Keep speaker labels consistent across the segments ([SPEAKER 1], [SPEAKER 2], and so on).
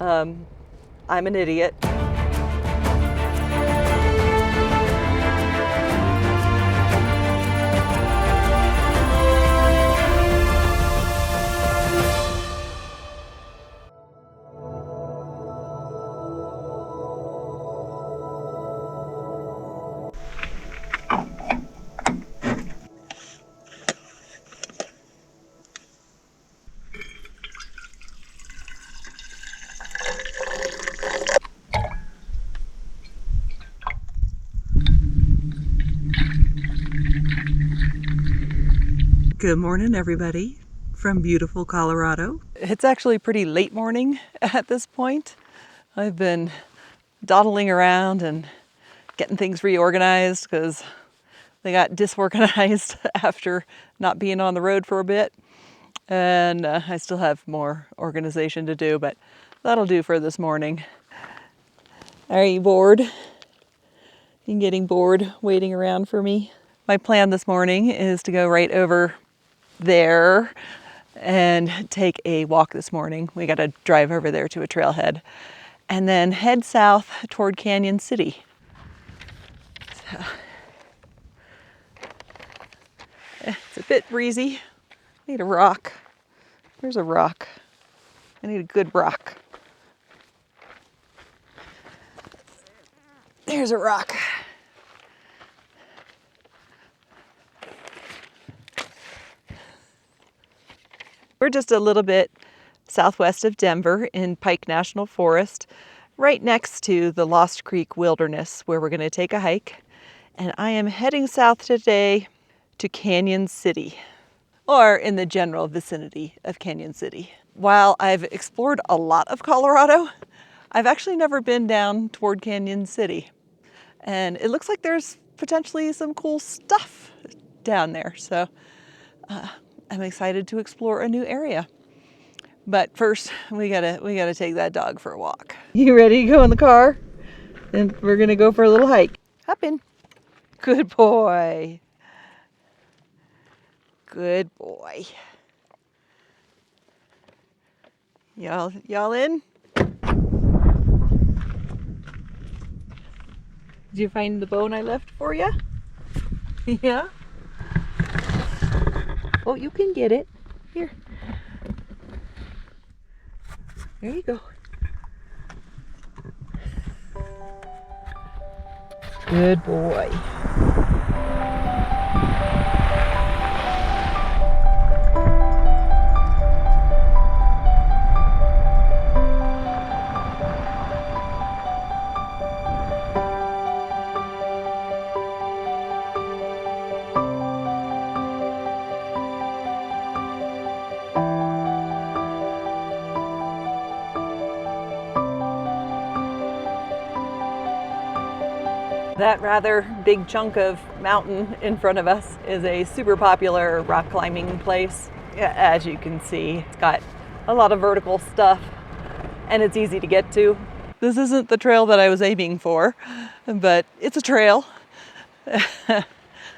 [SPEAKER 1] I'm an idiot. Good morning, everybody, from beautiful Colorado. It's actually pretty late morning at this point. I've been dawdling around and getting things reorganized because they got disorganized after not being on the road for a bit. And I still have more organization to do, but that'll do for this morning. Are you bored? You getting bored waiting around for me? My plan this morning is to go right over there and take a walk this morning. We got to drive over there to a trailhead and then head south toward Canyon City. So, it's a bit breezy. I need a rock. Where's a rock? I need a good rock. There's a rock. We're just a little bit southwest of Denver in Pike National Forest, right next to the Lost Creek Wilderness, where we're going to take a hike. And I am heading south today to Canyon City, or in the general vicinity of Canyon City. While I've explored a lot of Colorado, I've actually never been down toward Canyon City. And it looks like there's potentially some cool stuff down there. So I'm excited to explore a new area. But first, we gotta take that dog for a walk. You ready to go in the car? And we're gonna go for a little hike. Hop in. Good boy. Good boy. Y'all in? Did you find the bone I left for you? Yeah? Oh, you can get it. Here. There you go. Good boy. That rather big chunk of mountain in front of us is a super popular rock climbing place. As you can see, it's got a lot of vertical stuff and it's easy to get to. This isn't the trail that I was aiming for, but it's a trail.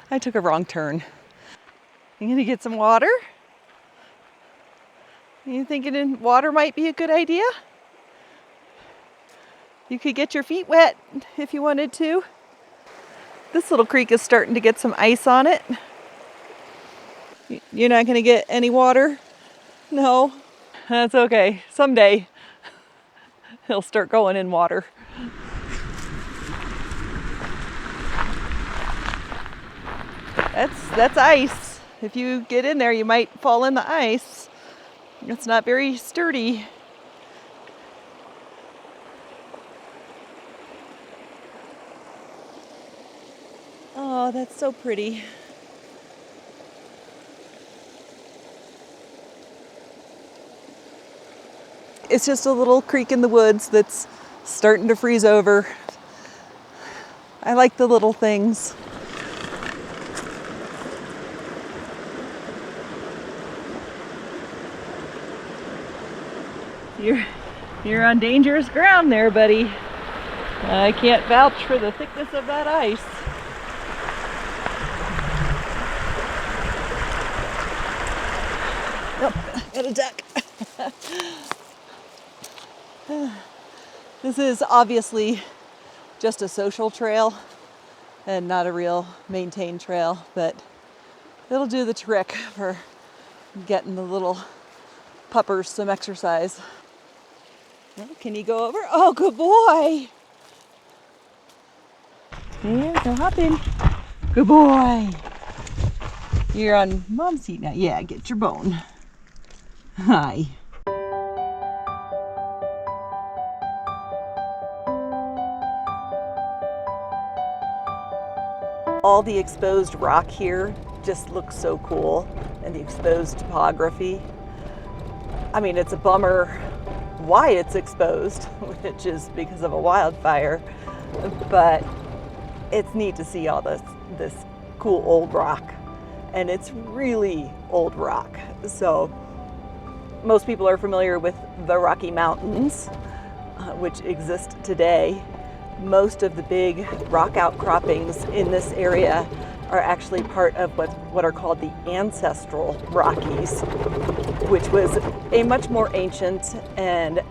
[SPEAKER 1] I took a wrong turn. You gonna get some water? You thinking water might be a good idea? You could get your feet wet if you wanted to. This little creek is starting to get some ice on it. You're not going to get any water? No? That's okay. Someday he'll start going in water. That's ice. If you get in there, you might fall in the ice. It's not very sturdy. Oh, that's so pretty. It's just a little creek in the woods that's starting to freeze over. I like the little things. You're on dangerous ground there, buddy. I can't vouch for the thickness of that ice. Oh, got a duck. This is obviously just a social trail and not a real maintained trail, but it'll do the trick for getting the little puppers some exercise. Well, can you go over? Oh, good boy. Yeah, go hop in. Good boy. You're on mom's seat now. Yeah, get your bone. Hi. All the exposed rock here just looks so cool, and the exposed topography. I mean, it's a bummer why it's exposed, which is because of a wildfire, but it's neat to see all this cool old rock, and it's really old rock. So most people are familiar with the Rocky Mountains, which exist today. Most of the big rock outcroppings in this area are actually part of what are called the ancestral Rockies, which was a much more ancient and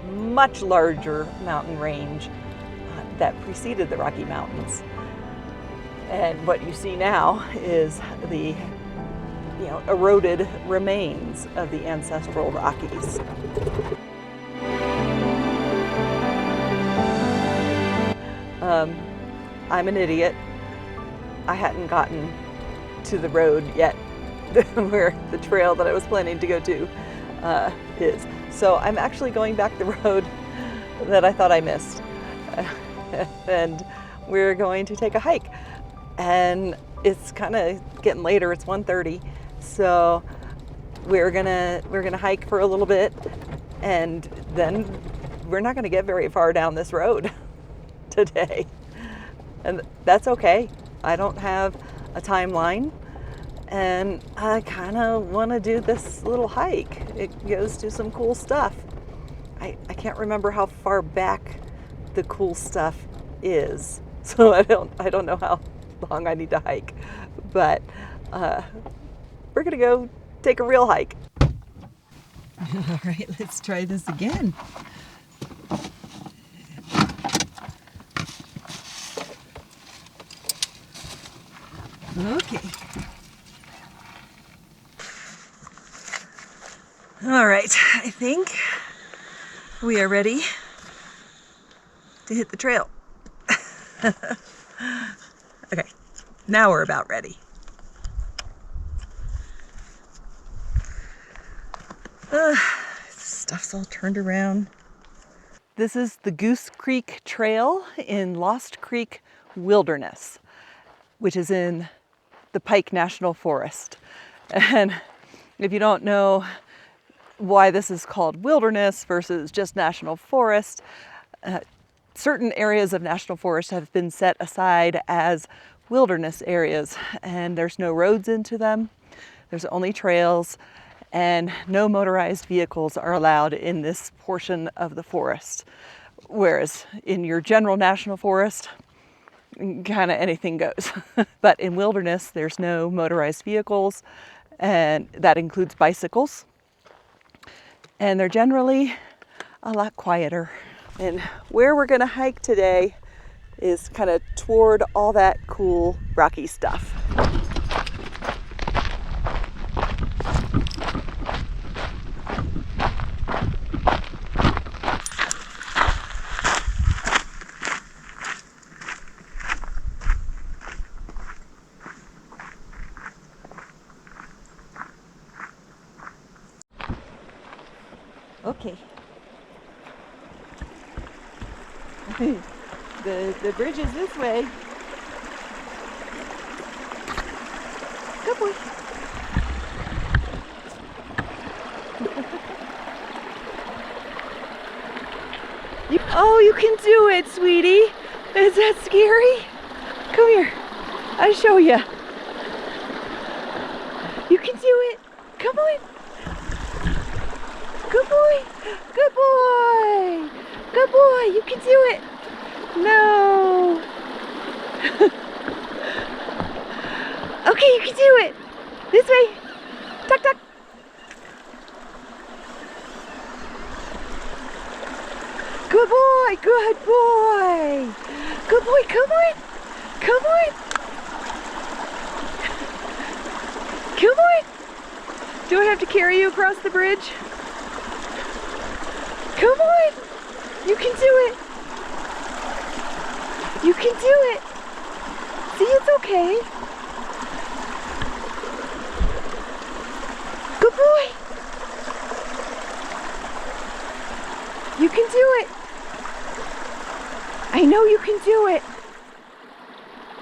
[SPEAKER 1] much larger mountain range that preceded the Rocky Mountains. And what you see now is the eroded remains of the ancestral Rockies. I'm an idiot. I hadn't gotten to the road yet where the trail that I was planning to go to is. So I'm actually going back the road that I thought I missed. And we're going to take a hike. And it's kind of getting later, it's 1:30. So we're gonna hike for a little bit, and then we're not gonna get very far down this road today. And that's okay. I don't have a timeline, and I kind of want to do this little hike. It goes to some cool stuff. I can't remember how far back the cool stuff is, so I don't know how long I need to hike, but we're gonna go take a real hike. All right, let's try this again. Okay. All right, I think we are ready to hit the trail. Okay, now we're about ready. Stuff's all turned around. This is the Goose Creek Trail in Lost Creek Wilderness, which is in the Pike National Forest. And if you don't know why this is called wilderness versus just national forest, certain areas of national forest have been set aside as wilderness areas, and there's no roads into them. There's only trails, and no motorized vehicles are allowed in this portion of the forest. Whereas in your general national forest, kind of anything goes. But in wilderness, there's no motorized vehicles, and that includes bicycles. And they're generally a lot quieter. And where we're gonna hike today is kind of toward all that cool rocky stuff. Okay. The bridge is this way. Good boy. Oh, you can do it, sweetie. Is that scary? Come here. I'll show you. You can do it. Come on. Good boy. Good boy. Good boy. You can do it. No. Okay, you can do it. This way. Tuck, tuck. Good boy, good boy. Good boy, come on. Come on. Come on. Do I have to carry you across the bridge? Come on. You can do it. You can do it. See, it's okay. Good boy. You can do it. I know you can do it.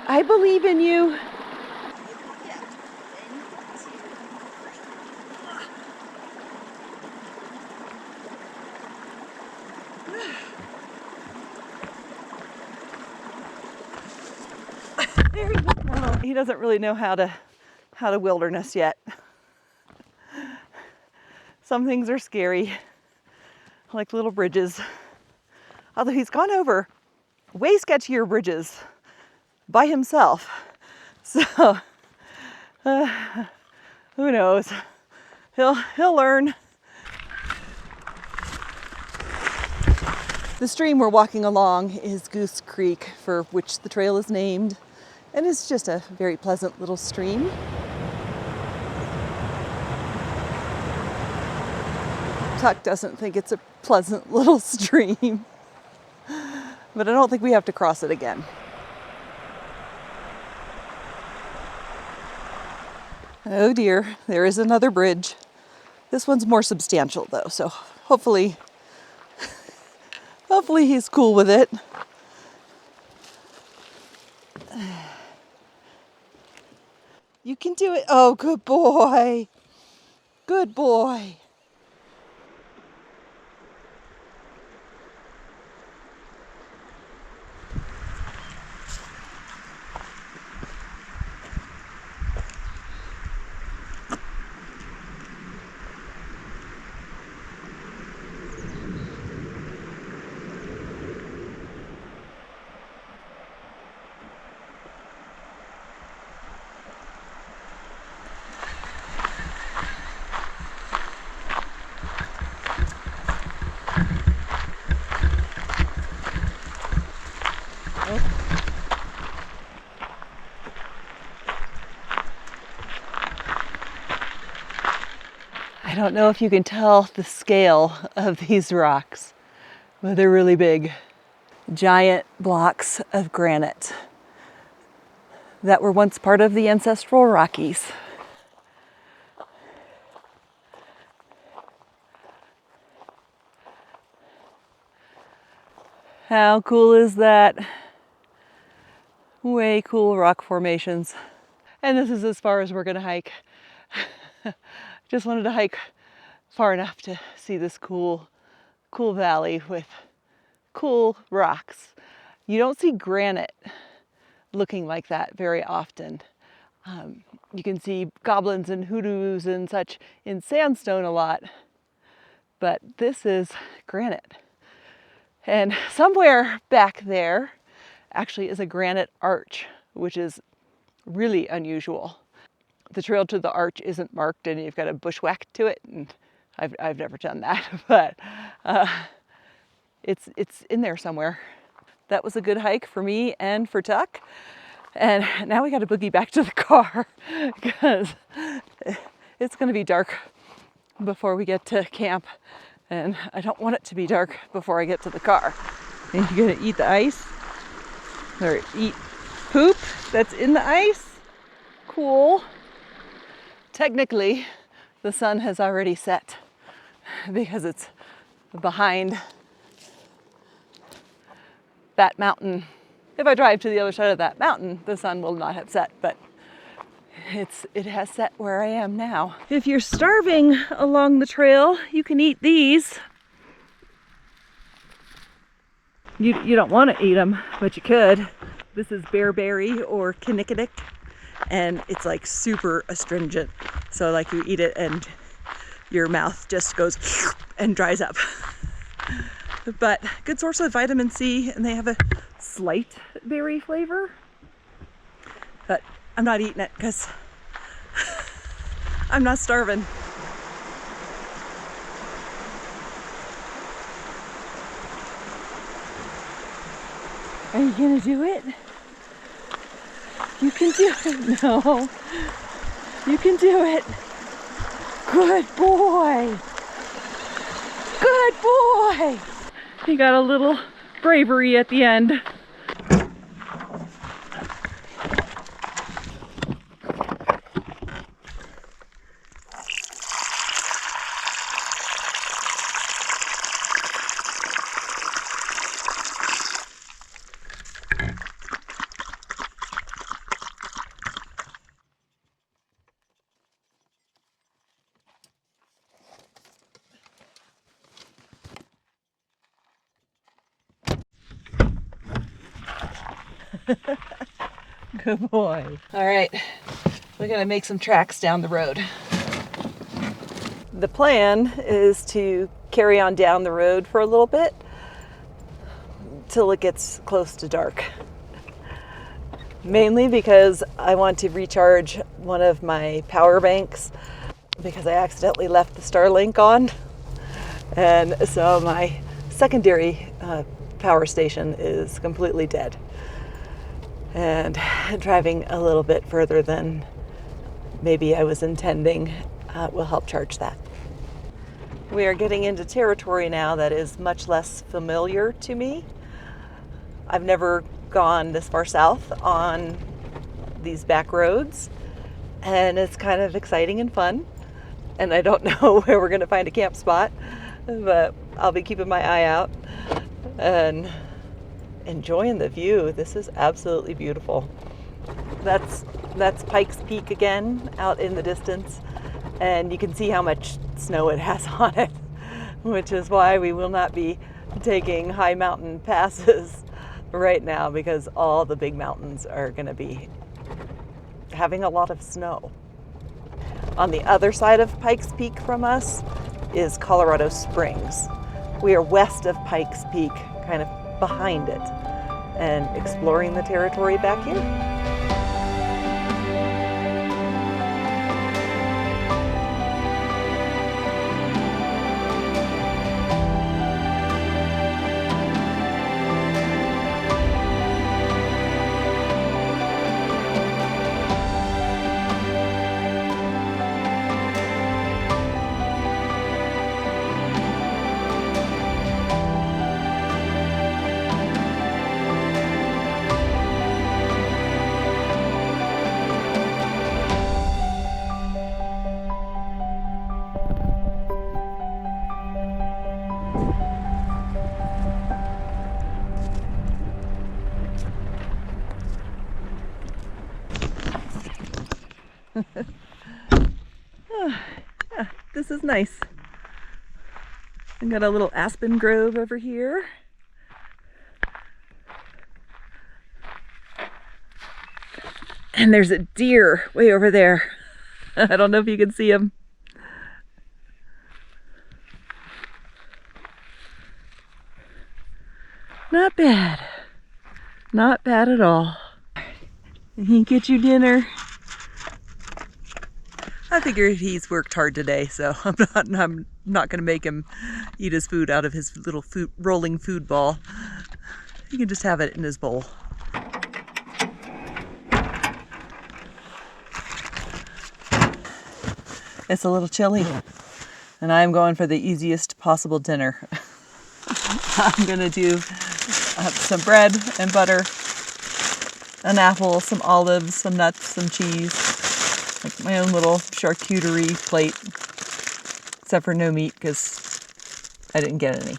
[SPEAKER 1] I believe in you. There you go. He doesn't really know how to wilderness yet. Some things are scary, like little bridges. Although he's gone over way sketchier bridges by himself. So who knows? He'll learn. The stream we're walking along is Goose Creek, for which the trail is named, and it's just a very pleasant little stream. Tuck doesn't think it's a pleasant little stream, but I don't think we have to cross it again. Oh dear, there is another bridge. This one's more substantial though, so hopefully he's cool with it. You can do it. Oh, good boy. Good boy. I don't know if you can tell the scale of these rocks, but they're really big. Giant blocks of granite that were once part of the ancestral Rockies. How cool is that? Way cool rock formations. And this is as far as we're gonna hike. Just wanted to hike far enough to see this cool valley with cool rocks. You don't see granite looking like that very often. You can see goblins and hoodoos and such in sandstone a lot, but this is granite. And somewhere back there actually is a granite arch, which is really unusual. The trail to the arch isn't marked and you've got to bushwhack to it, and I've never done that, but it's in there somewhere. That was a good hike for me and for Tuck. And now we got to boogie back to the car because it's going to be dark before we get to camp, and I don't want it to be dark before I get to the car. And you're going to eat the ice or eat poop that's in the ice? Cool. Technically, the sun has already set because it's behind that mountain. If I drive to the other side of that mountain, the sun will not have set, but it has set where I am now. If you're starving along the trail, you can eat these. You don't want to eat them, but you could. This is bearberry or kinnikinnick, and it's like super astringent. So like you eat it and your mouth just goes and dries up. But good source of vitamin C, and they have a slight berry flavor. But I'm not eating it because I'm not starving. Are you gonna do it? You can do it. No. You can do it. Good boy. Good boy. He got a little bravery at the end. Good boy. All right, we're gonna make some tracks down the road. The plan is to carry on down the road for a little bit till it gets close to dark. Mainly because I want to recharge one of my power banks because I accidentally left the Starlink on. And so my secondary power station is completely dead. And driving a little bit further than maybe I was intending will help charge that. We are getting into territory now that is much less familiar to me. I've never gone this far south on these back roads, and it's kind of exciting and fun. And I don't know where we're going to find a camp spot, but I'll be keeping my eye out and enjoying the view. This is absolutely beautiful. That's Pike's Peak again, out in the distance, and you can see how much snow it has on it, which is why we will not be taking high mountain passes right now, because all the big mountains are going to be having a lot of snow. On the other side of Pike's Peak from us is Colorado Springs. We are west of Pike's Peak, kind of behind it, and exploring the territory back here. Yeah, this is nice. I've got a little aspen grove over here. And there's a deer way over there. I don't know if you can see him. Not bad. Not bad at all. You can get your dinner. I figured he's worked hard today, so I'm not going to make him eat his food out of his little rolling food ball. He can just have it in his bowl. It's a little chilly, and I'm going for the easiest possible dinner. I'm going to do some bread and butter, an apple, some olives, some nuts, some cheese. Like my own little charcuterie plate, except for no meat because I didn't get any.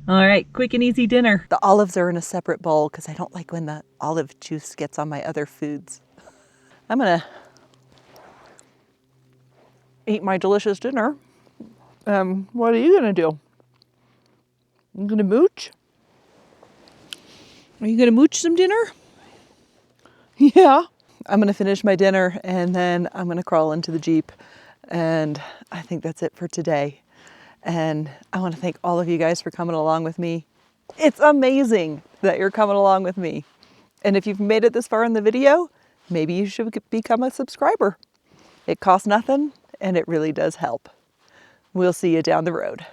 [SPEAKER 1] All right, quick and easy dinner. The olives are in a separate bowl because I don't like when the olive juice gets on my other foods. I'm gonna eat my delicious dinner. What are you gonna do? You gonna mooch? Are you gonna mooch some dinner? Yeah. I'm gonna finish my dinner and then I'm gonna crawl into the Jeep And I think that's it for today. And I want to thank all of you guys for coming along with me. It's amazing that you're coming along with me. And if you've made it this far in the video, maybe you should become a subscriber. It costs nothing and it really does help. We'll see you down the road.